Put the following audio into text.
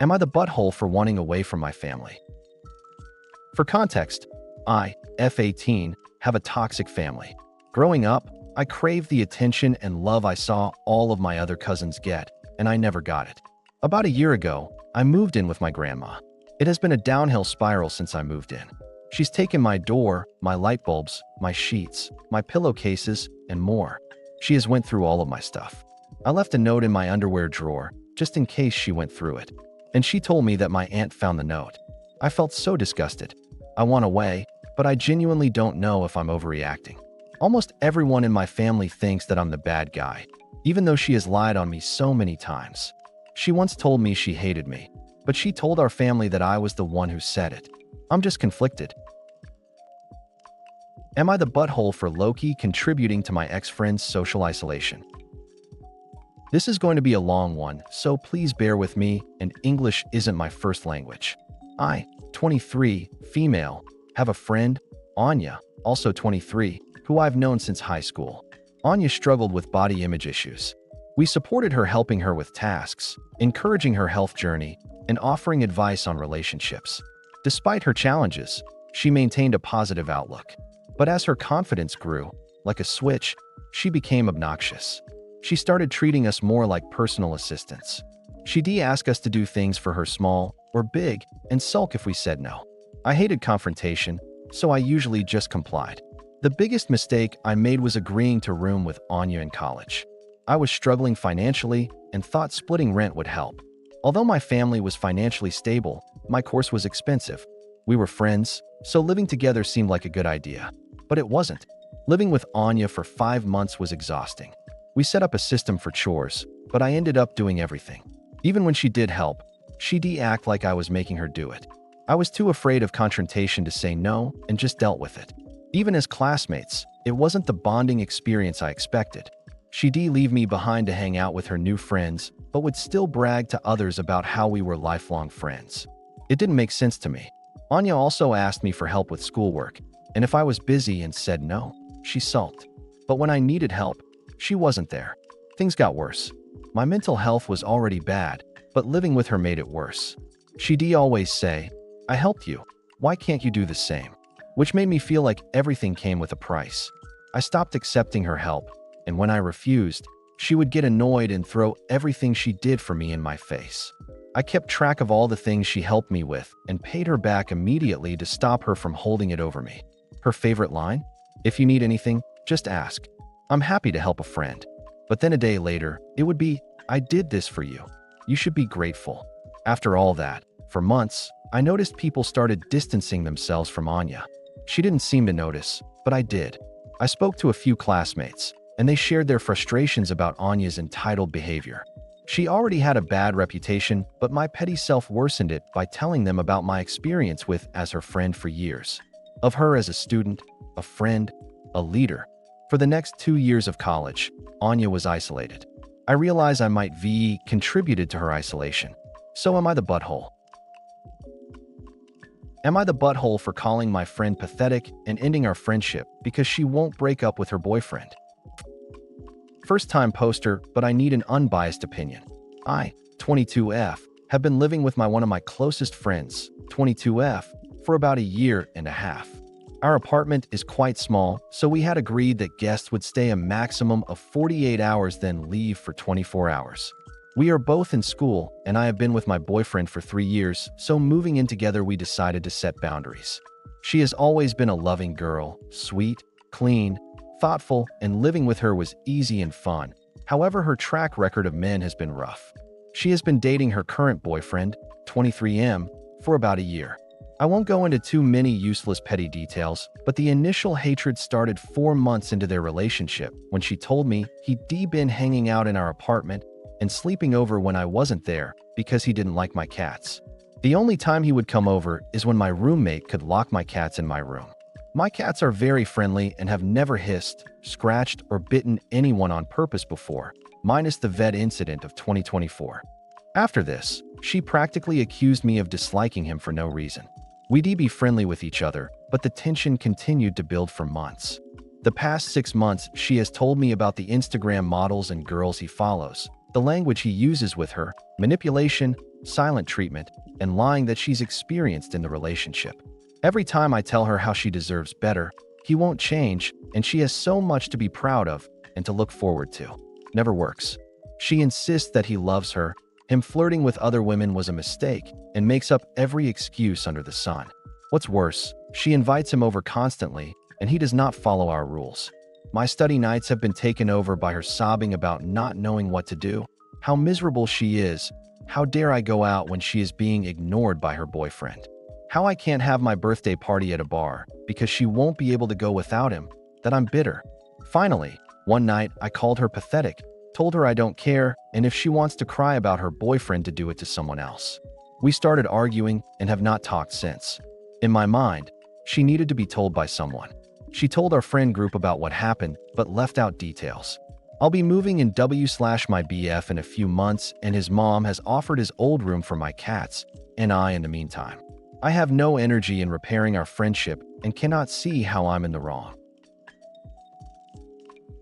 Am I the butthole for wanting away from my family? For context, I, F18, have a toxic family. Growing up, I craved the attention and love I saw all of my other cousins get, and I never got it. About a year ago, I moved in with my grandma. It has been a downhill spiral since I moved in. She's taken my door, my light bulbs, my sheets, my pillowcases, and more. She has went through all of my stuff. I left a note in my underwear drawer, just in case she went through it. And she told me that my aunt found the note. I felt so disgusted. I want away, but I genuinely don't know if I'm overreacting. Almost everyone in my family thinks that I'm the bad guy, even though she has lied on me so many times. She once told me she hated me, but she told our family that I was the one who said it. I'm just conflicted. Am I the butthole for low-key contributing to my ex-friend's social isolation? This is going to be a long one, so please bear with me, and English isn't my first language. I, 23, female, have a friend, Anya, also 23, who I've known since high school. Anya struggled with body image issues. We supported her, helping her with tasks, encouraging her health journey, and offering advice on relationships. Despite her challenges, she maintained a positive outlook. But as her confidence grew, like a switch, she became obnoxious. She started treating us more like personal assistants. She'd ask us to do things for her, small or big, and sulk if we said no. I hated confrontation, so I usually just complied. The biggest mistake I made was agreeing to room with Anya in college. I was struggling financially and thought splitting rent would help. Although my family was financially stable, my course was expensive. We were friends, so living together seemed like a good idea. But it wasn't. Living with Anya for 5 months was exhausting. We set up a system for chores, but I ended up doing everything. Even when she did help, she'd act like I was making her do it. I was too afraid of confrontation to say no and just dealt with it. Even as classmates, it wasn't the bonding experience I expected. She'd leave me behind to hang out with her new friends, but would still brag to others about how we were lifelong friends. It didn't make sense to me. Anya also asked me for help with schoolwork, and if I was busy and said no, she sulked. But when I needed help, she wasn't there. Things got worse. My mental health was already bad, but living with her made it worse. She'd always say, "I helped you. Why can't you do the same?" Which made me feel like everything came with a price. I stopped accepting her help, and when I refused, she would get annoyed and throw everything she did for me in my face. I kept track of all the things she helped me with and paid her back immediately to stop her from holding it over me. Her favorite line? "If you need anything, just ask. I'm happy to help a friend." But then a day later, it would be, "I did this for you. You should be grateful." After all that, for months, I noticed people started distancing themselves from Anya. She didn't seem to notice, but I did. I spoke to a few classmates, and they shared their frustrations about Anya's entitled behavior. She already had a bad reputation, but my petty self worsened it by telling them about my experience with as her friend for years. Of her as a student, a friend, a leader. For the next 2 years of college, Anya was isolated. I realized I might have contributed to her isolation. So am I the butthole? Am I the butthole for calling my friend pathetic and ending our friendship because she won't break up with her boyfriend? First time poster, but I need an unbiased opinion. I, 22F, have been living with one of my closest friends, 22F, for about a year and a half. Our apartment is quite small, so we had agreed that guests would stay a maximum of 48 hours then leave for 24 hours. We are both in school, and I have been with my boyfriend for 3 years, so moving in together we decided to set boundaries. She has always been a loving girl, sweet, clean, thoughtful, and living with her was easy and fun. However, her track record of men has been rough. She has been dating her current boyfriend, 23M, for about a year. I won't go into too many useless petty details, but the initial hatred started 4 months into their relationship when she told me he'd been hanging out in our apartment and sleeping over when I wasn't there because he didn't like my cats. The only time he would come over is when my roommate could lock my cats in my room. My cats are very friendly and have never hissed, scratched, or bitten anyone on purpose before, minus the vet incident of 2024. After this, she practically accused me of disliking him for no reason. We'd be friendly with each other, but the tension continued to build for months. The past 6 months, she has told me about the Instagram models and girls he follows, the language he uses with her, manipulation, silent treatment, and lying that she's experienced in the relationship. Every time I tell her how she deserves better, he won't change, and she has so much to be proud of and to look forward to. Never works. She insists that he loves her, him flirting with other women was a mistake, and makes up every excuse under the sun. What's worse, she invites him over constantly, and he does not follow our rules. My study nights have been taken over by her sobbing about not knowing what to do, how miserable she is, how dare I go out when she is being ignored by her boyfriend, how I can't have my birthday party at a bar because she won't be able to go without him, that I'm bitter. Finally, one night I called her pathetic, told her I don't care, and if she wants to cry about her boyfriend to do it to someone else. We started arguing and have not talked since. In my mind, she needed to be told by someone. She told our friend group about what happened, but left out details. I'll be moving in my BF in a few months, and his mom has offered his old room for my cats, and I in the meantime. I have no energy in repairing our friendship and cannot see how I'm in the wrong.